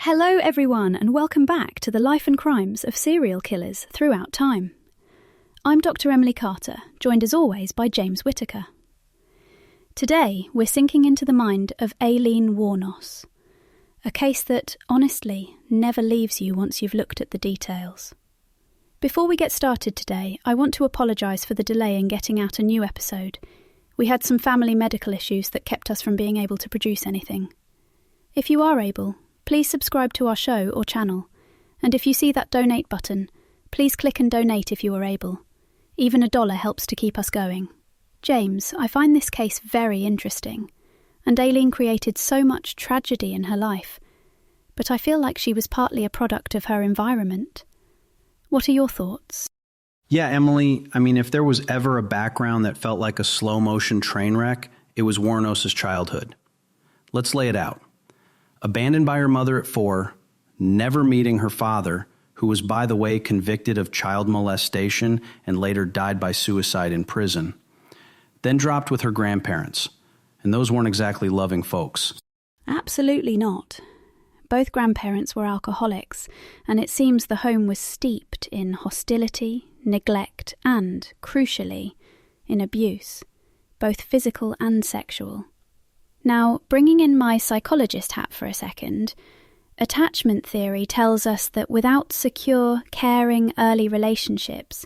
Hello everyone and welcome back to the life and crimes of serial killers throughout time. I'm Dr. Emily Carter, joined as always by James Whittaker. Today we're sinking into the mind of Aileen Wuornos, a case that, honestly, never leaves you once you've looked at the details. Before we get started today, I want to apologise for the delay in getting out a new episode. We had some family medical issues that kept us from being able to produce anything. If you are able, please subscribe to our show or channel, and if you see that donate button, please click and donate if you are able. Even $1 helps to keep us going. James, I find this case very interesting, and Aileen created so much tragedy in her life, but I feel like she was partly a product of her environment. What are your thoughts? Yeah, Emily, if there was ever a background that felt like a slow-motion train wreck, it was Wuornos' childhood. Let's lay it out. Abandoned by her mother at 4, never meeting her father, who was, by the way, convicted of child molestation and later died by suicide in prison. Then dropped with her grandparents, and those weren't exactly loving folks. Absolutely not. Both grandparents were alcoholics, and it seems the home was steeped in hostility, neglect, and, crucially, in abuse, both physical and sexual. Now, bringing in my psychologist hat for a second, attachment theory tells us that without secure, caring early relationships,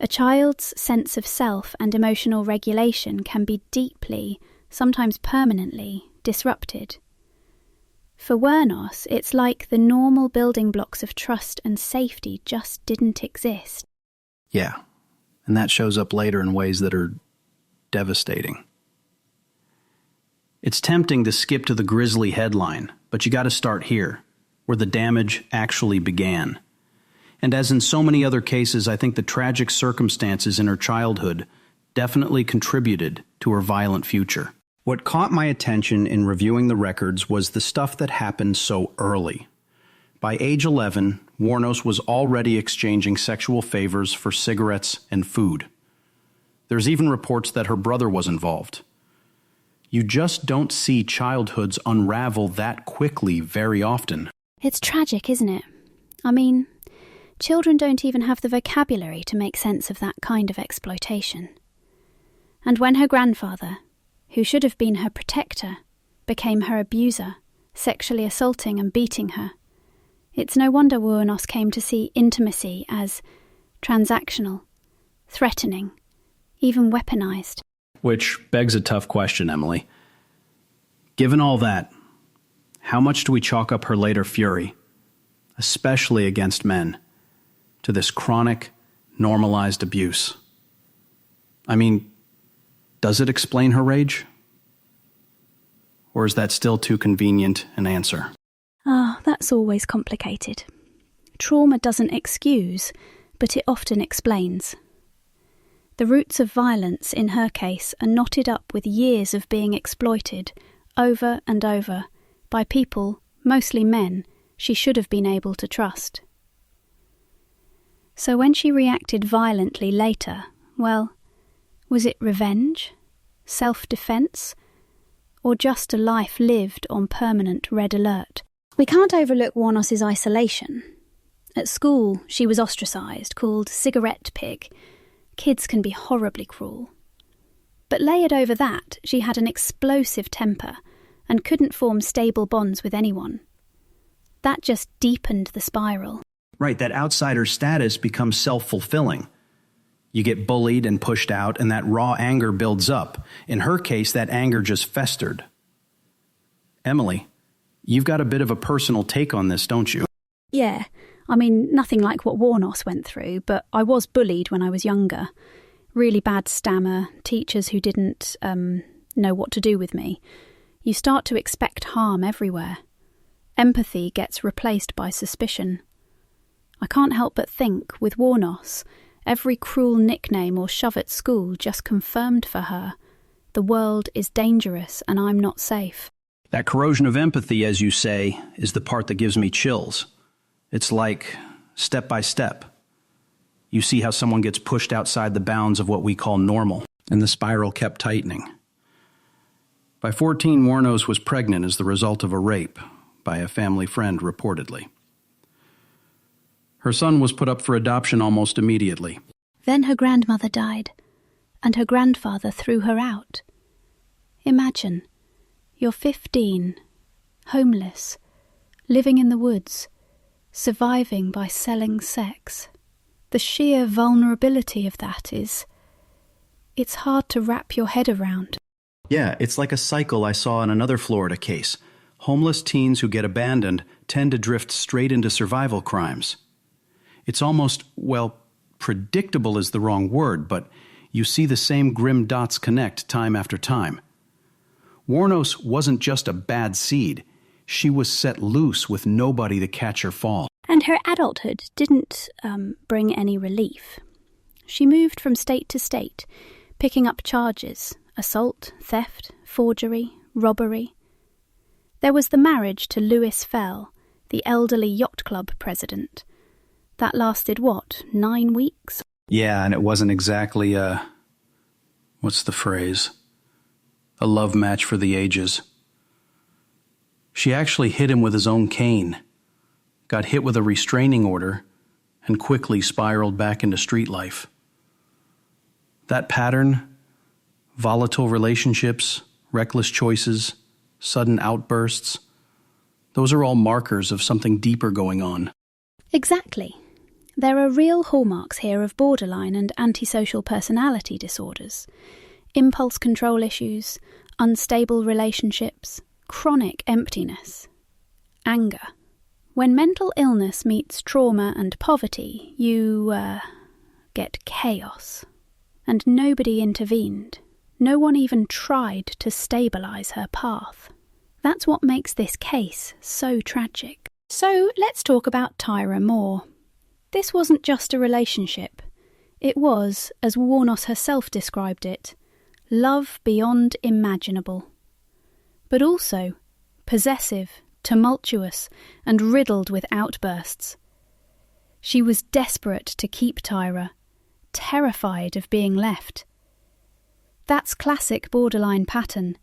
a child's sense of self and emotional regulation can be deeply, sometimes permanently, disrupted. For Wuornos, it's like the normal building blocks of trust and safety just didn't exist. Yeah, and that shows up later in ways that are devastating. It's tempting to skip to the grisly headline, but you got to start here, where the damage actually began. And as in so many other cases, I think the tragic circumstances in her childhood definitely contributed to her violent future. What caught my attention in reviewing the records was the stuff that happened so early. By age 11, Wuornos was already exchanging sexual favors for cigarettes and food. There's even reports that her brother was involved. You just don't see childhoods unravel that quickly very often. It's tragic, isn't it? Children don't even have the vocabulary to make sense of that kind of exploitation. And when her grandfather, who should have been her protector, became her abuser, sexually assaulting and beating her, it's no wonder Wuornos came to see intimacy as transactional, threatening, even weaponized. Which begs a tough question, Emily. Given all that, how much do we chalk up her later fury, especially against men, to this chronic, normalized abuse? Does it explain her rage? Or is that still too convenient an answer? That's always complicated. Trauma doesn't excuse, but it often explains. The roots of violence, in her case, are knotted up with years of being exploited, over and over, by people, mostly men, she should have been able to trust. So when she reacted violently later, was it revenge, self-defense, or just a life lived on permanent red alert? We can't overlook Wuornos' isolation. At school, she was ostracised, called cigarette pig. Kids can be horribly cruel. But layered over that, she had an explosive temper and couldn't form stable bonds with anyone. That just deepened the spiral. Right, that outsider status becomes self-fulfilling. You get bullied and pushed out, and that raw anger builds up. In her case, that anger just festered. Emily, you've got a bit of a personal take on this, don't you? Yeah. Nothing like what Wuornos went through, but I was bullied when I was younger. Really bad stammer, teachers who didn't know what to do with me. You start to expect harm everywhere. Empathy gets replaced by suspicion. I can't help but think, with Wuornos, every cruel nickname or shove at school just confirmed for her, the world is dangerous and I'm not safe. That corrosion of empathy, as you say, is the part that gives me chills. It's like step by step. You see how someone gets pushed outside the bounds of what we call normal, and the spiral kept tightening. By 14, Wuornos was pregnant as the result of a rape, by a family friend reportedly. Her son was put up for adoption almost immediately. Then her grandmother died, and her grandfather threw her out. Imagine, you're 15, homeless, living in the woods, surviving by selling sex. The sheer vulnerability of that it's hard to wrap your head around. Yeah, it's like a cycle I saw in another Florida case. Homeless teens who get abandoned tend to drift straight into survival crimes. It's almost, well, predictable is the wrong word, but you see the same grim dots connect time after time. Wuornos wasn't just a bad seed. She was set loose with nobody to catch her fall. And her adulthood didn't bring any relief. She moved from state to state, picking up charges: assault, theft, forgery, robbery. There was the marriage to Lewis Fell, the elderly yacht club president. That lasted, 9 weeks? Yeah, and it wasn't exactly what's the phrase? A love match for the ages. She actually hit him with his own cane, got hit with a restraining order, and quickly spiraled back into street life. That pattern, volatile relationships, reckless choices, sudden outbursts, those are all markers of something deeper going on. Exactly. There are real hallmarks here of borderline and antisocial personality disorders, impulse control issues, unstable relationships, chronic emptiness, anger. When mental illness meets trauma and poverty, you get chaos. And nobody intervened. No one even tried to stabilise her path. That's what makes this case so tragic. So let's talk about Tyra more. This wasn't just a relationship. It was, as Wuornos herself described it, love beyond imaginable. But also possessive, tumultuous, and riddled with outbursts. She was desperate to keep Tyra, terrified of being left. That's classic borderline pattern.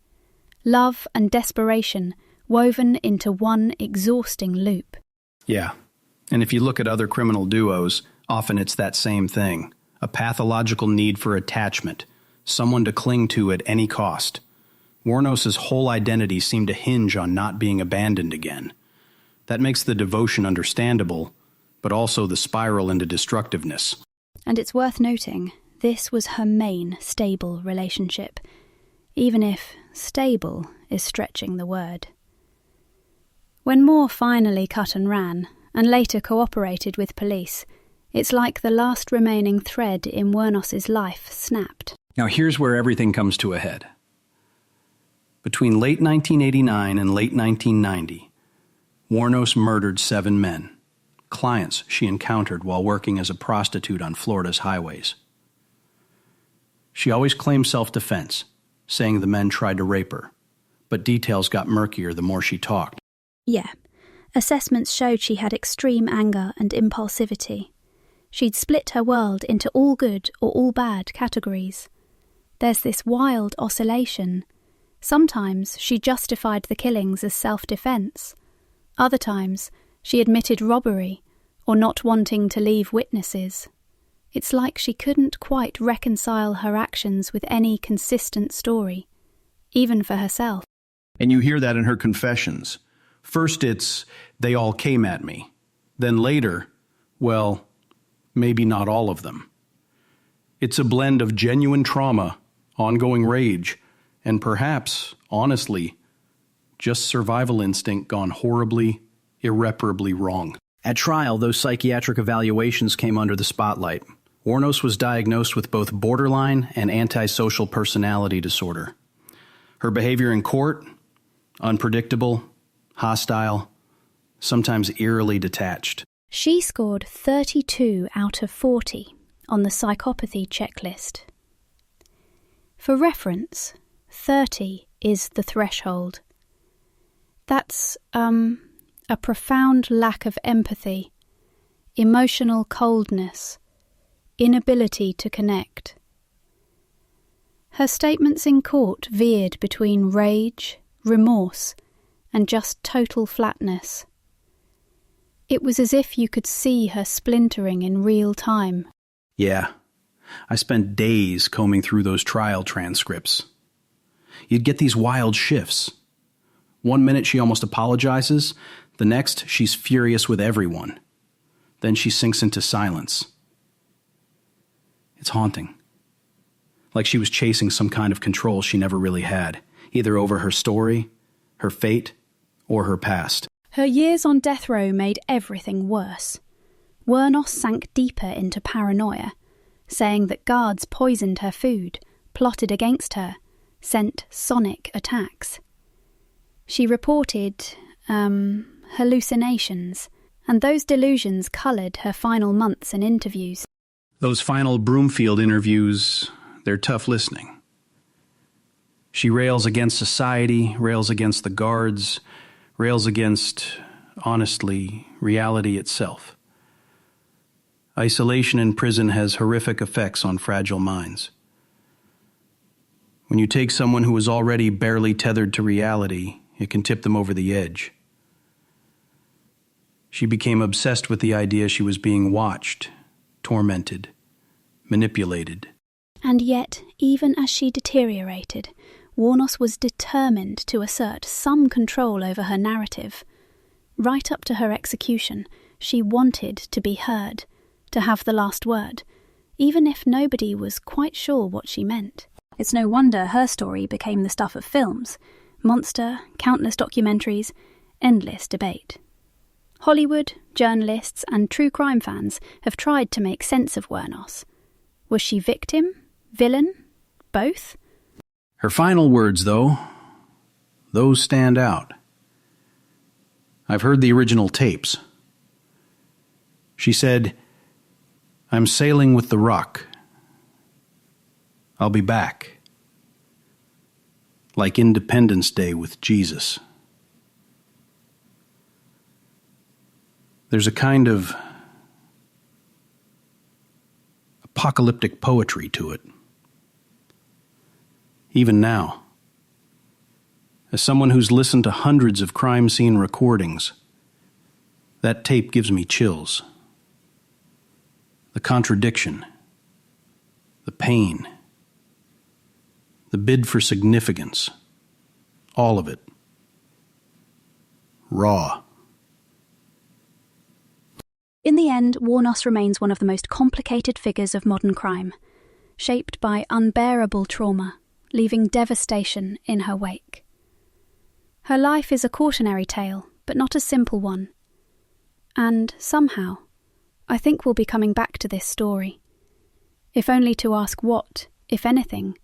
Love and desperation woven into one exhausting loop. Yeah, and if you look at other criminal duos, often it's that same thing. A pathological need for attachment, someone to cling to at any cost. Wuornos' whole identity seemed to hinge on not being abandoned again. That makes the devotion understandable, but also the spiral into destructiveness. And it's worth noting, this was her main stable relationship, even if stable is stretching the word. When Moore finally cut and ran, and later cooperated with police, it's like the last remaining thread in Wuornos' life snapped. Now here's where everything comes to a head. Between late 1989 and late 1990, Wuornos murdered 7 men, clients she encountered while working as a prostitute on Florida's highways. She always claimed self-defense, saying the men tried to rape her, but details got murkier the more she talked. Yeah, assessments showed she had extreme anger and impulsivity. She'd split her world into all good or all bad categories. There's this wild oscillation. Sometimes she justified the killings as self-defense. Other times she admitted robbery or not wanting to leave witnesses. It's like she couldn't quite reconcile her actions with any consistent story, even for herself. And you hear that in her confessions. First it's, they all came at me. Then later, well, maybe not all of them. It's a blend of genuine trauma, ongoing rage, and perhaps, honestly, just survival instinct gone horribly, irreparably wrong. At trial, those psychiatric evaluations came under the spotlight. Wuornos was diagnosed with both borderline and antisocial personality disorder. Her behavior in court, unpredictable, hostile, sometimes eerily detached. She scored 32 out of 40 on the psychopathy checklist. For reference, 30 is the threshold. That's, a profound lack of empathy, emotional coldness, inability to connect. Her statements in court veered between rage, remorse, and just total flatness. It was as if you could see her splintering in real time. Yeah, I spent days combing through those trial transcripts. You'd get these wild shifts. 1 minute she almost apologizes, the next she's furious with everyone. Then she sinks into silence. It's haunting. Like she was chasing some kind of control she never really had, either over her story, her fate, or her past. Her years on death row made everything worse. Wuornos sank deeper into paranoia, saying that guards poisoned her food, plotted against her, sent sonic attacks. She reported, hallucinations, and those delusions coloured her final months and interviews. Those final Broomfield interviews, they're tough listening. She rails against society, rails against the guards, rails against, honestly, reality itself. Isolation in prison has horrific effects on fragile minds. When you take someone who is already barely tethered to reality, it can tip them over the edge. She became obsessed with the idea she was being watched, tormented, manipulated. And yet, even as she deteriorated, Wuornos was determined to assert some control over her narrative. Right up to her execution, she wanted to be heard, to have the last word, even if nobody was quite sure what she meant. It's no wonder her story became the stuff of films, monster, countless documentaries, endless debate. Hollywood, journalists, and true crime fans have tried to make sense of Wuornos. Was she victim? Villain? Both? Her final words, though, those stand out. I've heard the original tapes. She said, "I'm sailing with the rock. I'll be back. Like Independence Day with Jesus." There's a kind of apocalyptic poetry to it. Even now, as someone who's listened to hundreds of crime scene recordings, that tape gives me chills. The contradiction, the pain, the bid for significance, all of it. Raw. In the end, Wuornos remains one of the most complicated figures of modern crime, shaped by unbearable trauma, leaving devastation in her wake. Her life is a cautionary tale, but not a simple one. And somehow, I think we'll be coming back to this story, if only to ask what, if anything,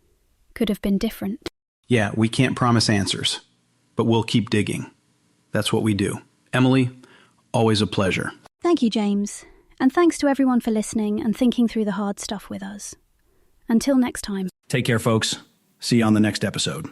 could have been different. Yeah, we can't promise answers, but we'll keep digging. That's what we do. Emily, always a pleasure. Thank you, James, and thanks to everyone for listening and thinking through the hard stuff with us. Until next time. Take care, folks. See you on the next episode.